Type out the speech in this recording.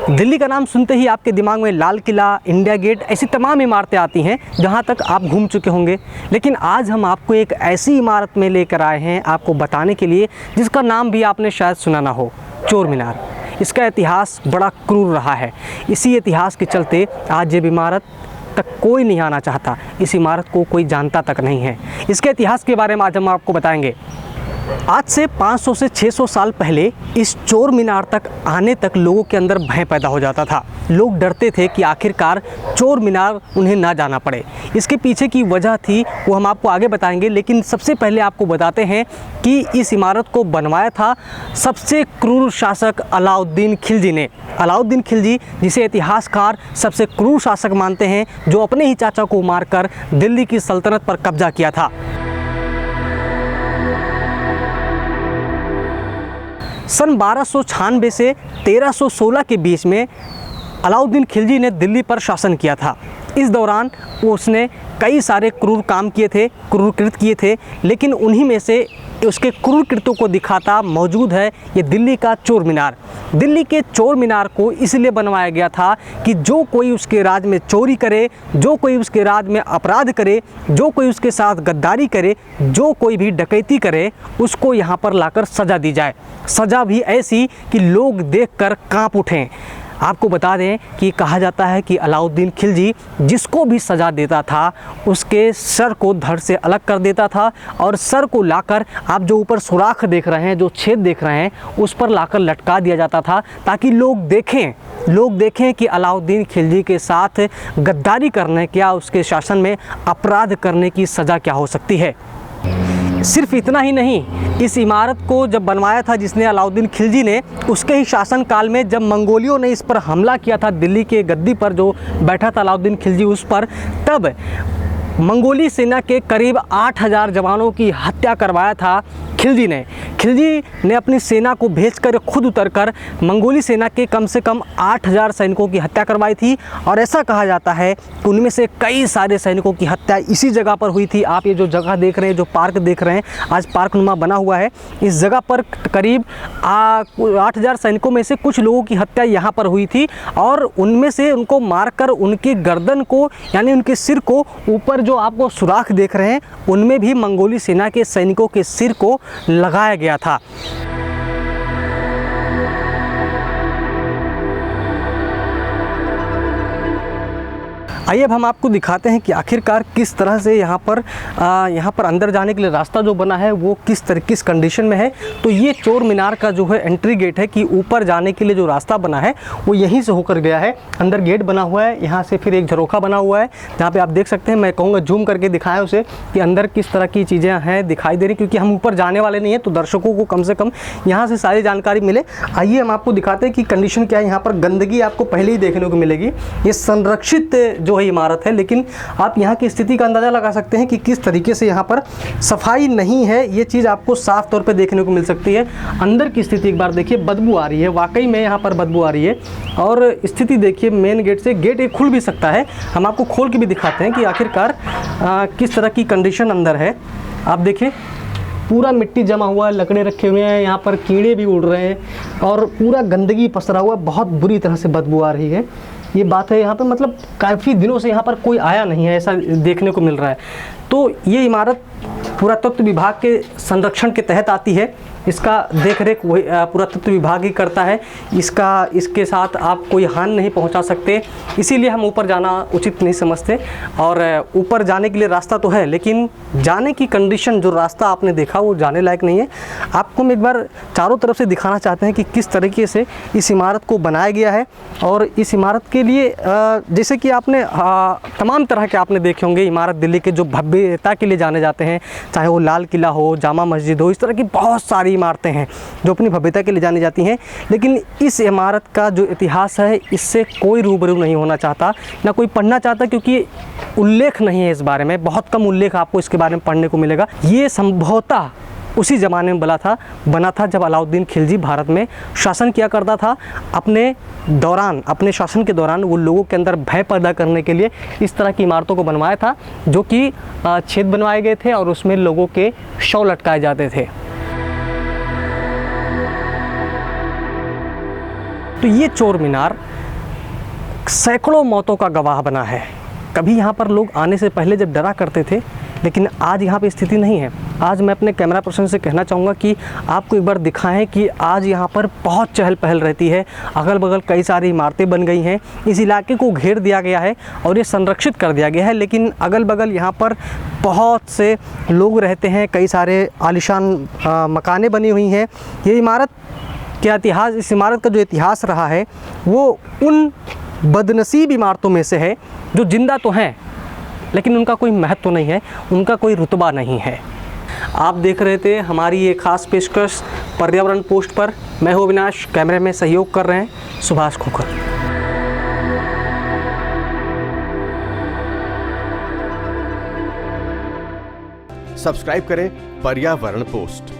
दिल्ली का नाम सुनते ही आपके दिमाग में लाल किला, इंडिया गेट, ऐसी तमाम इमारतें आती हैं जहां तक आप घूम चुके होंगे। लेकिन आज हम आपको एक ऐसी इमारत में लेकर आए हैं आपको बताने के लिए जिसका नाम भी आपने शायद सुना ना हो, चोर मीनार। इसका इतिहास बड़ा क्रूर रहा है। इसी इतिहास के चलते आज ये इमारत तक कोई नहीं आना चाहता, इस इमारत को कोई जानता तक नहीं है। इसके इतिहास के बारे में आज हम आपको बताएंगे। आज से 500 से 600 साल पहले इस चोर मीनार तक आने तक लोगों के अंदर भय पैदा हो जाता था। लोग डरते थे कि आखिरकार चोर मीनार उन्हें ना जाना पड़े। इसके पीछे की वजह थी वो हम आपको आगे बताएंगे, लेकिन सबसे पहले आपको बताते हैं कि इस इमारत को बनवाया था सबसे क्रूर शासक अलाउद्दीन खिलजी ने। अलाउद्दीन खिलजी, जिसे इतिहासकार सबसे क्रूर शासक मानते हैं, जो अपने ही चाचा को मारकर दिल्ली की सल्तनत पर कब्जा किया था। सन 1296 से 1316 के बीच में अलाउद्दीन खिलजी ने दिल्ली पर शासन किया था। इस दौरान उसने कई सारे क्रूर काम किए थे, क्रूर कृत्य किए थे, लेकिन उन्हीं में से उसके क्रूर कृत्यों को दिखाता मौजूद है ये दिल्ली का चोर मीनार। दिल्ली के चोर मीनार को इसलिए बनवाया गया था कि जो कोई उसके राज में चोरी करे, जो कोई उसके राज में अपराध करे, जो कोई उसके साथ गद्दारी करे, जो कोई भी डकैती करे, उसको यहाँ पर लाकर सज़ा दी जाए। सज़ा भी ऐसी कि लोग देखकर काँप उठें। आपको बता दें कि कहा जाता है कि अलाउद्दीन खिलजी जिसको भी सज़ा देता था उसके सर को धड़ से अलग कर देता था और सर को लाकर, आप जो ऊपर सुराख देख रहे हैं, जो छेद देख रहे हैं, उस पर लाकर लटका दिया जाता था ताकि लोग देखें कि अलाउद्दीन खिलजी के साथ गद्दारी करने क्या, उसके शासन में अपराध करने की सज़ा क्या हो सकती है। सिर्फ इतना ही नहीं, इस इमारत को जब बनवाया था जिसने अलाउद्दीन खिलजी ने, उसके ही शासनकाल में जब मंगोलियों ने इस पर हमला किया था, दिल्ली के गद्दी पर जो बैठा था अलाउद्दीन खिलजी उस पर, तब मंगोली सेना के करीब 8000 जवानों की हत्या करवाया था खिलजी ने अपनी सेना को भेजकर खुद उतरकर मंगोली सेना के कम से कम 8000 सैनिकों की हत्या करवाई थी। और ऐसा कहा जाता है कि उनमें से कई सारे सैनिकों की हत्या इसी जगह पर हुई थी। आप ये जो जगह देख रहे हैं, जो पार्क देख रहे हैं, आज पार्क नुमा बना हुआ है, इस जगह पर करीब 8000 सैनिकों में से कुछ लोगों की हत्या यहाँ पर हुई थी। और उनमें से उनको मारकर उनकी गर्दन को, यानी उनके सिर को, ऊपर जो आपको सुराख देख रहे हैं, उनमें भी मंगोली सेना के सैनिकों के सिर को लगाया गया था। आइए अब हम आपको दिखाते हैं कि आखिरकार किस तरह से यहाँ पर अंदर जाने के लिए रास्ता जो बना है वो किस कंडीशन में है। तो ये चोर मीनार का जो है एंट्री गेट है कि ऊपर जाने के लिए जो रास्ता बना है वो यहीं से होकर गया है। अंदर गेट बना हुआ है, यहाँ से फिर एक झरोखा बना हुआ है जहाँ पे आप देख सकते हैं। मैं कहूँगा जूम करके दिखाएं उसे कि अंदर किस तरह की चीज़ें हैं दिखाई दे रही, क्योंकि हम ऊपर जाने वाले नहीं हैं तो दर्शकों को कम से कम यहाँ से सारी जानकारी मिले। आइए हम आपको दिखाते हैं कि कंडीशन क्या है। यहाँ पर गंदगी आपको पहले ही देखने को मिलेगी। ये संरक्षित जो इमारत है, लेकिन आप यहाँ की स्थिति का अंदाज़ा लगा सकते हैं कि किस तरीके से यहाँ पर सफाई नहीं है। ये चीज़ आपको साफ तौर पे देखने को मिल सकती है। अंदर की स्थिति एक बार देखिए, बदबू आ रही है, वाकई में यहाँ पर बदबू आ रही है। और स्थिति देखिए, मेन गेट से गेट एक खुल भी सकता है। हम आपको खोल के भी दिखाते हैं कि आखिरकार किस तरह की कंडीशन अंदर है। आप देखिए, पूरा मिट्टी जमा हुआ है, लकड़े रखे हुए हैं, यहाँ पर कीड़े भी उड़ रहे हैं और पूरा गंदगी पसरा हुआ, बहुत बुरी तरह से बदबू आ रही है। ये बात है यहाँ पे, मतलब काफ़ी दिनों से यहाँ पर कोई आया नहीं है, ऐसा देखने को मिल रहा है। तो ये इमारत पुरातत्व विभाग के संरक्षण के तहत आती है। इसका देख-रेख वही पुरातत्व विभाग ही करता है। इसके साथ आप कोई हानि नहीं पहुंचा सकते, इसीलिए हम ऊपर जाना उचित नहीं समझते। और ऊपर जाने के लिए रास्ता तो है, लेकिन जाने की कंडीशन, जो रास्ता आपने देखा वो जाने लायक नहीं है। आपको हम एक बार चारों तरफ से दिखाना चाहते हैं कि किस तरीके से इस इमारत को बनाया गया है। और इस इमारत के लिए जैसे कि आपने तमाम तरह के आपने देखे होंगे इमारत दिल्ली के जो भव्यता के लिए जाने जाते हैं, चाहे वो लाल किला हो, जामा मस्जिद हो, इस तरह की बहुत सारी इमारतें हैं जो अपनी भव्यता के लिए जानी जाती हैं। लेकिन इस इमारत का जो इतिहास है, इससे कोई रूबरू नहीं होना चाहता, ना कोई पढ़ना चाहता, क्योंकि उल्लेख नहीं है इस बारे में। बहुत कम उल्लेख आपको इसके बारे में पढ़ने को मिलेगा। ये संभवतः उसी ज़माने में बना था जब अलाउद्दीन खिलजी भारत में शासन किया करता था। अपने शासन के दौरान वो लोगों के अंदर भय पैदा करने के लिए इस तरह की इमारतों को बनवाया था, जो कि छेद बनवाए गए थे और उसमें लोगों के शव लटकाए जाते थे। तो ये चोर मीनार सैकड़ों मौतों का गवाह बना है। कभी यहाँ पर लोग आने से पहले जब डरा करते थे, लेकिन आज यहाँ पे स्थिति नहीं है। आज मैं अपने कैमरा पर्सन से कहना चाहूँगा कि आपको एक बार दिखाएं कि आज यहाँ पर बहुत चहल पहल रहती है। अगल बगल कई सारी इमारतें बन गई हैं, इस इलाके को घेर दिया गया है और ये संरक्षित कर दिया गया है, लेकिन अगल बगल यहाँ पर बहुत से लोग रहते हैं, कई सारे आलीशान मकानें बनी हुई हैं। ये इमारत क्या इतिहास, इस इमारत का जो इतिहास रहा है वो उन बदनसीब इमारतों में से है जो जिंदा तो हैं लेकिन उनका कोई महत्व नहीं है, उनका कोई रुतबा नहीं है। आप देख रहे थे हमारी ये खास पेशकश पर्यावरण पोस्ट पर। मैं हूं अविनाश, कैमरे में सहयोग कर रहे हैं सुभाष खोखर। सब्सक्राइब करें पर्यावरण पोस्ट।